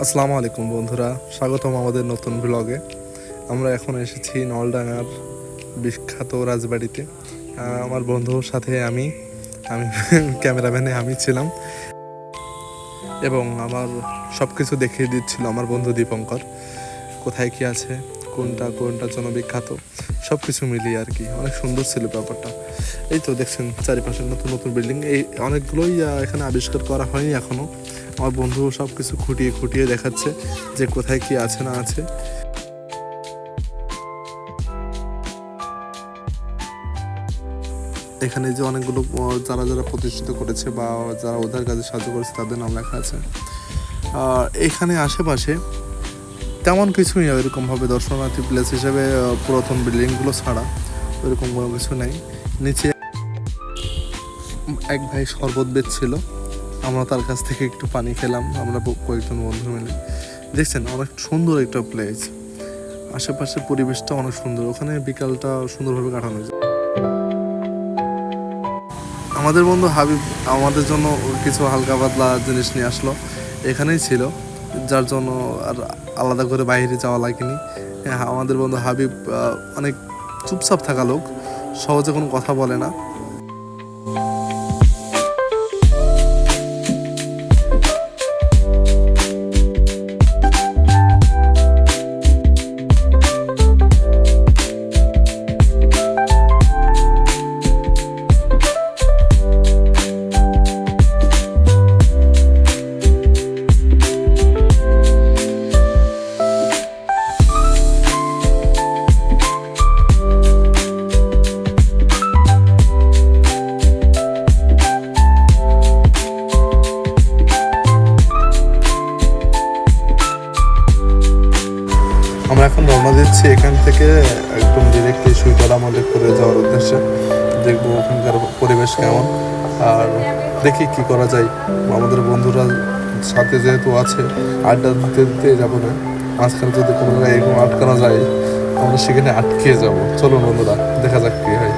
আসসালামু আলাইকুম বন্ধুরা, স্বাগতম আমাদের নতুন ব্লগে। আমরা এখন এসেছি নলডাঙ্গার বিখ্যাত রাজবাড়িতে। আমার বন্ধুর সাথে আমি ক্যামেরাম্যানে আমি ছিলাম এবং আমার সব কিছু দেখিয়ে দিচ্ছিল আমার বন্ধু দীপঙ্কর। কোথায় কি আছে, কোনটা কোনটার জন্য বিখ্যাত, সব কিছু মিলিয়ে আর কি অনেক সুন্দর ছিল ব্যাপারটা। এই তো দেখছেন চারিপাশে নতুন নতুন বিল্ডিং, এই অনেকগুলোই এখানে আবিষ্কার করা হয়নি এখনও। আমার বন্ধু সব কিছু খুঁটিয়ে খুঁটিয়ে দেখাচ্ছে যে কোথায় কি আছে না আছে। এখানে যে অনেকগুলো যারা যারা প্রতিষ্ঠিত করেছে বা যারা ওদের কাজে সাহায্য করেছে তাদের নাম লেখা আছে। আর এখানে আশেপাশে তেমন কিছুই ওইরকমভাবে দর্শনার্থী প্লেস হিসেবে পুরাতন বিল্ডিংগুলো ছাড়া ওইরকম কোনো কিছু নেই। নিচে এক ভাই শরবত বেচছিল, আমরা তার কাছ থেকে একটু পানি খেলাম, আমরা কয়েকজন বন্ধু মিলে। দেখছেন অনেক সুন্দর একটা প্লেস, আশেপাশের পরিবেশটা অনেক সুন্দর, ওখানে বিকালটা সুন্দরভাবে কাটানো যায়। আমাদের বন্ধু হাবিব আমাদের জন্য কিছু হালকা পাতলা জিনিস নিয়ে আসলো, এখানেই ছিল, যার জন্য আর আলাদা করে বাইরে যাওয়া লাগেনি। হ্যাঁ, আমাদের বন্ধু হাবিব অনেক চুপচাপ থাকা লোক, সহজে কোনো কথা বলে না। আমরা এখন রওনা দিচ্ছি এখান থেকে একদম ডিরেক্টলি সুইতলা মলে করে যাওয়ার উদ্দেশ্যে। দেখবো ওখানকার পরিবেশ কেমন, আর দেখি কি করা যায়। আমাদের বন্ধুরা সাথে যেহেতু আছে, আড্ডা দিতে দিতে যাবো না, মাঝখানে যদি কোনো জায়গায় এরকম আটকানো যায় আমরা সেখানে আটকে যাবো। চলুন বন্ধুরা, দেখা যাক কি হয়।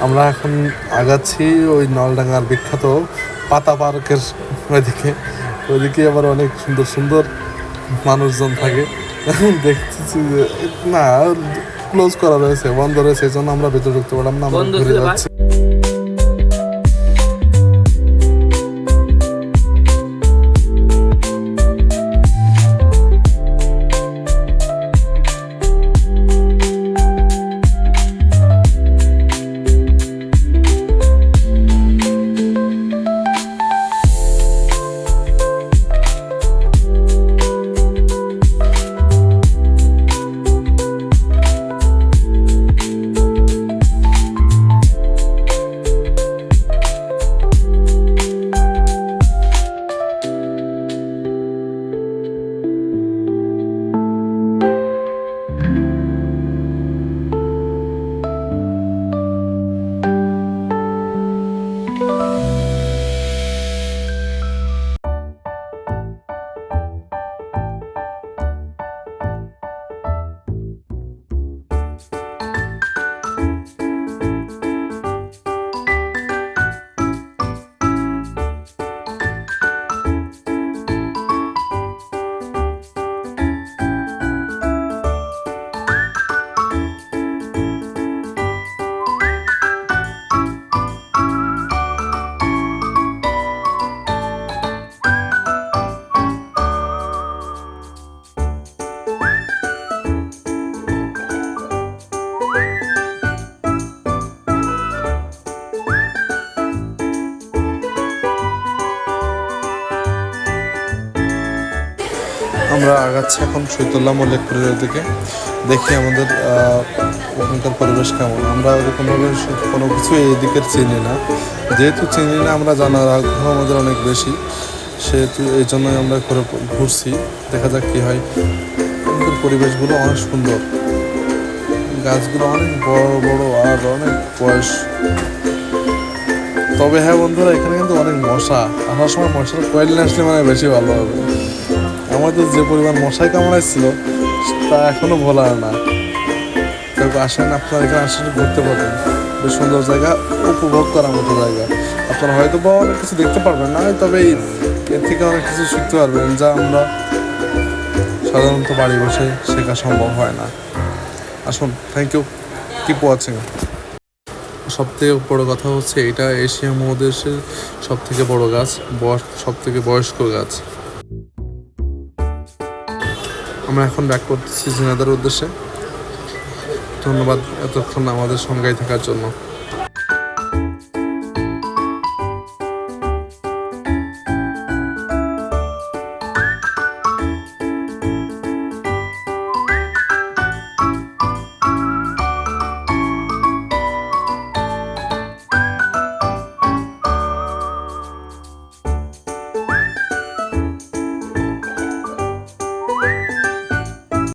আমরা এখন আগাচ্ছি ওই নলডাঙ্গার বিখ্যাত পাতা পার্কের ওইদিকে আবার অনেক সুন্দর সুন্দর মানুষজন থাকে। দেখতেছি যে না, ক্লোজ করা রয়েছে, বন্ধ রয়েছে, এই জন্য আমরা ভেতরে ঢুকতে পারলাম না, আমরা ঘুরে যাচ্ছি। আমরা আগাচ্ছি এখন শৈতলা মল্লিকপুরের দিকে, দেখি আমাদের ওখানকার পরিবেশ কেমন। আমরা ওরকমভাবে কোনো কিছু এই দিকের চিনি না, যেহেতু চিনি না আমরা জানার আগ্রহ আমাদের অনেক বেশি, সেহেতু এই জন্যই আমরা ঘুরছি, দেখা যাক কী হয়। ওখানকার পরিবেশগুলো অনেক সুন্দর, গাছগুলো অনেক বড় বড় আর অনেক বয়স। তবে হ্যাঁ বন্ধুরা, এখানে কিন্তু অনেক মশা, আসার সময় মশার কয়েল নিয়ে আসলে মানে বেশি ভালো হবে। আমাদের যে পরিমাণ মশাই কামড়াইছিল তা এখনো ভোলার না। তবে আসেন, আপনারা এখানে আসলে ঘুরতে পারবেন, বেশ সুন্দর জায়গা, উপভোগ করার মতো জায়গা। আপনারা হয়তো বা অনেক কিছু দেখতে পারবেন না, তবে এর থেকে অনেক কিছু শিখতে পারবেন যা আমরা সাধারণত বাড়ি বসে শেখা সম্ভব হয় না। আসুন, থ্যাংক ইউ, কিপ ওয়াচিং। সব থেকে বড় কথা হচ্ছে এটা এশিয়া মহাদেশের সব থেকে বড় গাছ, সব থেকে বয়স্ক গাছ। আমরা এখন ব্যাক করতেছি ঝিনাইদহের উদ্দেশ্যে। ধন্যবাদ এতক্ষণ আমাদের সঙ্গেই থাকার জন্য।